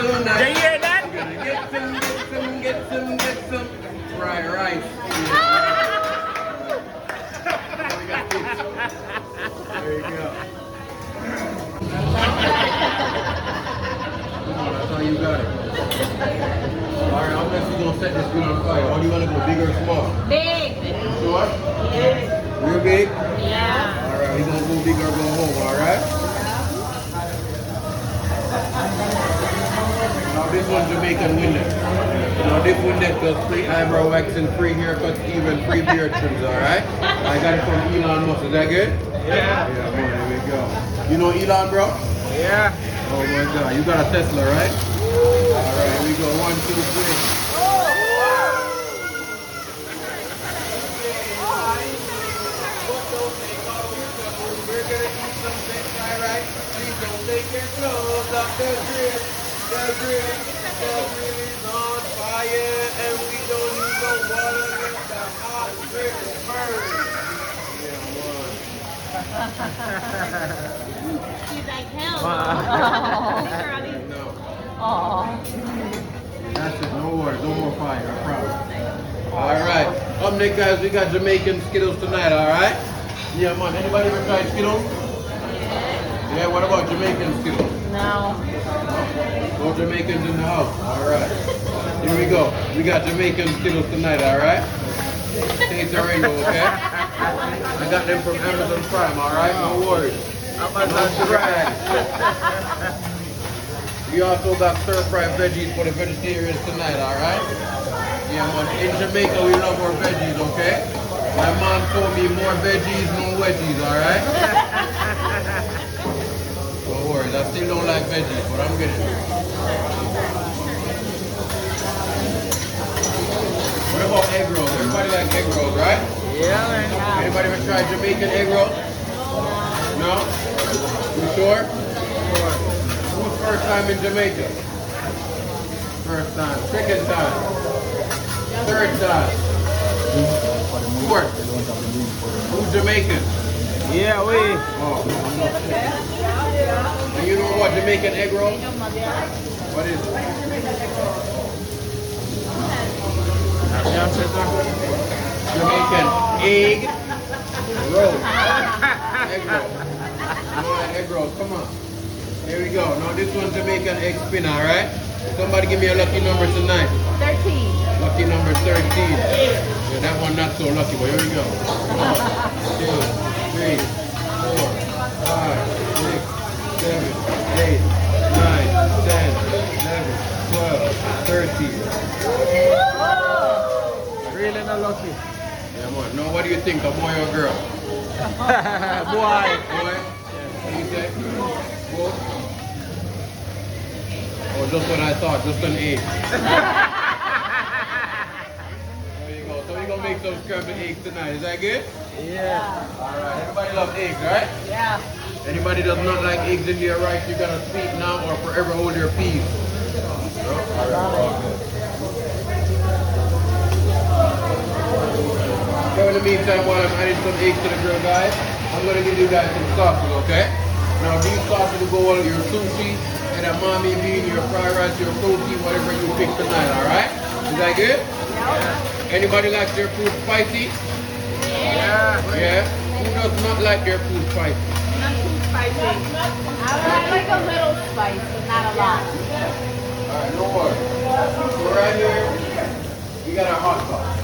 tonight. You hear that? Get some fried rice. There you go. That's how you got it. Alright, how much you gonna set this food on fire? Or you wanna go big or small? Big. Sure? Big. Real big? Yeah. Alright, we gonna go big or go home, alright? Now this one Jamaican window. Now this window does free eyebrow waxing, free haircuts, even free beard trims, alright? I got it from Elon Musk, is that good? Yeah. Yeah, man, there we go. You know Elon, bro? Yeah. Oh my God, you got a Tesla, right? Alright, here we go, 1, 2, 3. We're gonna eat some fish, alright? Please don't take your clothes off the grill. The grill is on fire, and we don't need no water with the hot grill burn. He's like, hell No. Aww. That's it, no worries, no more fire, I promise. Alright, up next guys, we got Jamaican Skittles tonight, alright? Yeah man, anybody ever tried Skittles? Yeah, what about Jamaican Skittles? No. No Jamaicans in the house, alright. Here we go, we got Jamaican Skittles tonight, alright? Taste the rainbow, okay? I got them from Amazon Prime, alright? No worries. Amazon Prime. We also got stir-fried veggies for the vegetarians tonight, alright? Yeah, man. In Jamaica, we love our veggies, okay? My mom told me more veggies, no wedgies, alright? Don't worry, I still don't like veggies, but I'm getting it. What about egg rolls? Everybody like egg rolls, right? Yeah, man. Anybody ever tried Jamaican egg roll? No? You sure? Who's first time in Jamaica? First time. Second time. Third time. Fourth. Who's Jamaican? Yeah, we. Oh. And you know what Jamaican egg roll? What is it? Jamaican egg roll. Egg roll. You know that egg roll? Come on. Here we go. Now this one's Jamaican egg spin, alright? Somebody give me a lucky number tonight. 13. Lucky number 13. Yeah, that one not so lucky, but here we go. 1, 2, 3, 4, 5, 6, 7, 8, 9, 10, 11, 12, 13. Really not lucky. Yeah, man. Now what do you think, a boy or girl? Boy. Boy? What do you say? Boy? Oh, just what I thought, just an 8. There you go. So we're going to make some scrambled eggs tonight. Is that good? Yeah. Alright, everybody loves eggs, right? Yeah. Anybody does not like eggs in their rice, you gotta speak now or forever hold your peace. No? Alright, so in the meantime, while I'm adding some eggs to the grill, guys, I'm gonna give you guys some sauces, okay? Now these sauces will go on your sushi, and a mommy bean, your fried rice, your protein, whatever you pick tonight, alright? Is that good? Yeah. Anybody like their food spicy? Yeah. Yeah? Who does not like their food spicy? Not too spicy. I like a little spice, but not a lot. Alright, no worries. So right here, we got our hot sauce.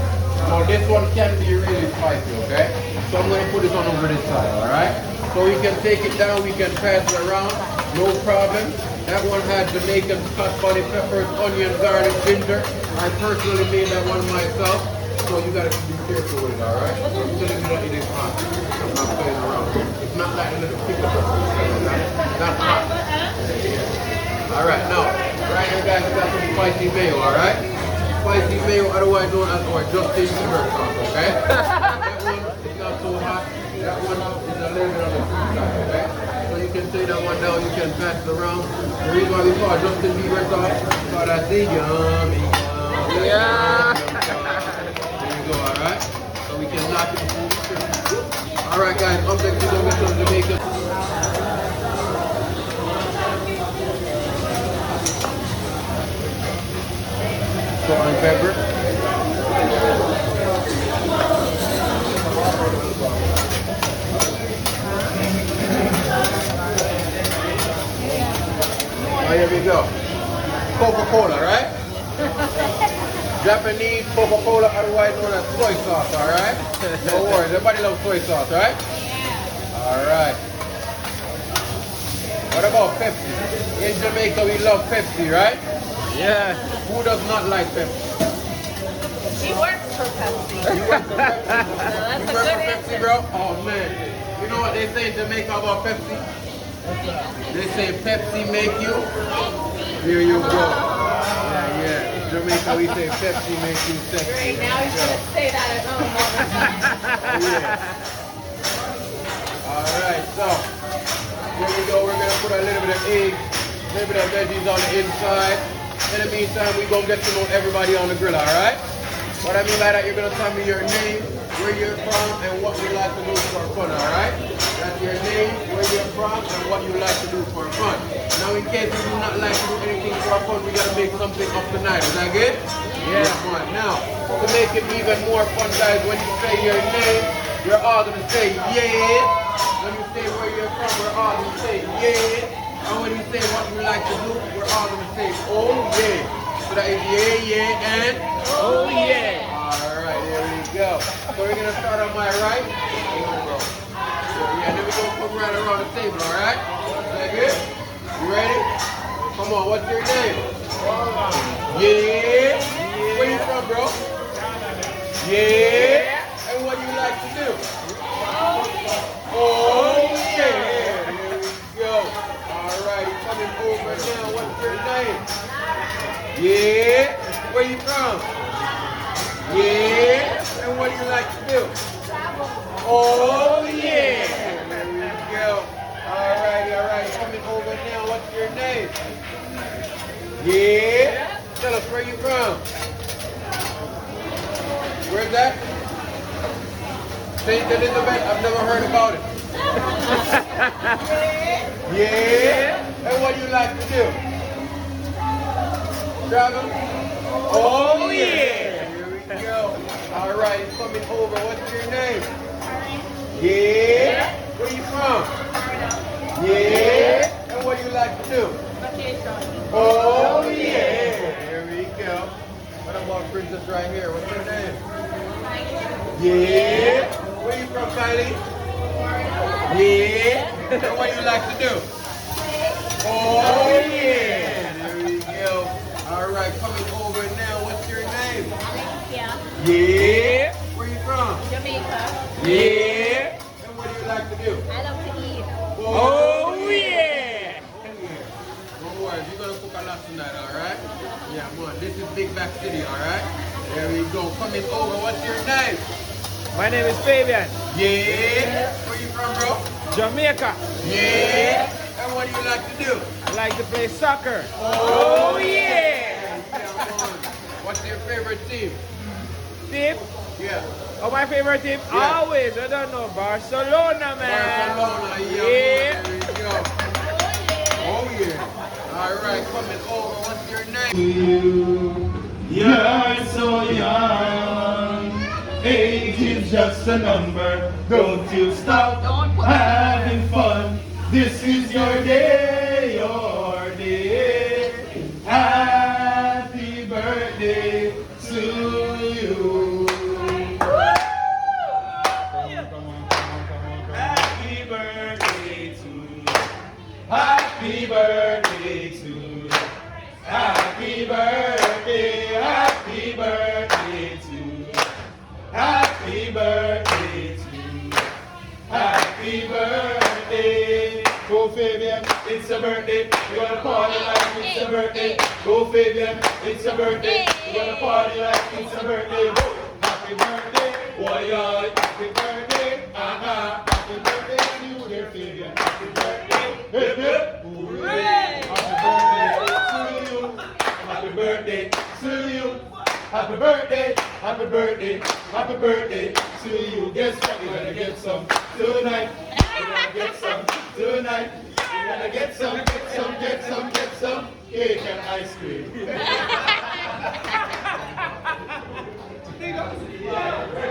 Now this one can be really spicy, okay? So I'm gonna put it on over this side, alright? So we can take it down, we can pass it around, no problem. That one has Jamaican scotch bonnet peppers, onion, garlic, ginger. I personally made that one myself, so you gotta be careful with it, alright? So you don't eat it hot. I'm not playing around. It's not like a little pickle pepper. That's hot. Alright, now, right here guys, we got some spicy mayo, alright? Spicy mayo, otherwise known as our Justin Bieber sauce, okay? That one is not so hot. That one is a little bit on the sweet side, okay? So you can take that one down, you can pass it around. The reason why we call it Justin Bieber sauce, because I say yummy, yummy. Yeah. There you go, alright? So we can knock it before we finish. Alright guys, up next we're going to get some Jamaican. salt and pepper. Oh, here we go. Coca-Cola, right? Japanese Coca-Cola, otherwise known as soy sauce, alright? No worries, everybody loves soy sauce, right? Yeah. Alright. What about Pepsi? In Jamaica, we love Pepsi, right? Yeah. Who does not like Pepsi? She works for Pepsi. You work for Pepsi? That's You a work good for Pepsi, answer. bro? Oh, man. You know what they say in Jamaica about Pepsi? They say Pepsi make you. Here you go. Yeah, yeah. In Jamaica, we say Pepsi make you sexy. Great, now he's going to say that at home all the time. Yeah. Alright, so here we go. We're gonna put a little bit of egg, a little bit of veggies on the inside. In the meantime, we're gonna get to know everybody on the grill, alright? What I mean by that, you're gonna tell me your name, where you're from, and what you like to do for fun, alright? That's your name, where you're from, and what you like to do for fun. Now, in case you do not like to do anything for fun, we gotta make something up tonight. Is that good? Yeah. Come on. Now, to make it even more fun, guys, when you say your name, we're all gonna say yeah. When you say where you're from, we're all gonna say yeah. And when you say what you like to do, we're all gonna say oh yeah. So that is yeah, yeah, and Oh yeah. alright, here we go. So we're gonna start on my right. Yeah, then we're gonna come right around the table, alright? Is that good? You ready? Come on, what's your name? Yeah. Where you from, bro? Yeah. And what do you like to do? Oh yeah. Here we go. Alright, coming over now. What's your name? Yeah. Where you from? Yeah. And what do you like to do? Oh yeah. There we go. Alright. Coming over now. What's your name? Yeah. Tell us where you from. Where's that? St. Elizabeth? I've never heard about it. Yeah. And what do you like to do? Travel? Oh yeah. Here we go. Alright, coming over. What's your name? Yeah. Where you from? Yeah. And what do you like to do? Oh yeah. Here we go. What about Princess right here? What's her name? Yeah. Where you from, Kylie? Yeah. And what do you like to do? Oh yeah. There we go. Alright, coming over now. What's your name? Yeah. Where you from? Jamaica. Yeah. And what do you like to do? I love to eat. Oh yeah. Don't worry, you're gonna cook a lot tonight, alright? Yeah, man. This is Big Back City, alright? There we go. Coming over. What's your name? My name is Fabian. Yeah. Where you from, bro? Jamaica. Yeah. And what do you like to do? I like to play soccer. Oh yeah. What's your favorite team? Team? Yeah. Oh, my favorite team? Yeah. Always. I don't know. Barcelona, man. Barcelona. Yeah. There we go. Oh yeah. Alright, coming over. What's your name? You're so young. Age is just a number. Don't you stop having fun. This is your day, your day. Happy birthday to you. Happy birthday to you. Happy birthday to you. Happy birthday, happy birthday to you. Happy birthday to you. Happy birthday. Go Fabian, it's a birthday. We're gonna party like it's a birthday. Go Fabian, it's a birthday. We're gonna party like it's a birthday. Whoa. Happy birthday, boy, happy birthday. Happy birthday to you, dear Fabian. Happy birthday. Hip hip. Hooray. Happy birthday to you. Happy birthday to you. Happy birthday, happy birthday, happy birthday to you. Guess what? You're gonna get some tonight. You're gonna get some tonight. You're gonna get some cake and ice cream. it up.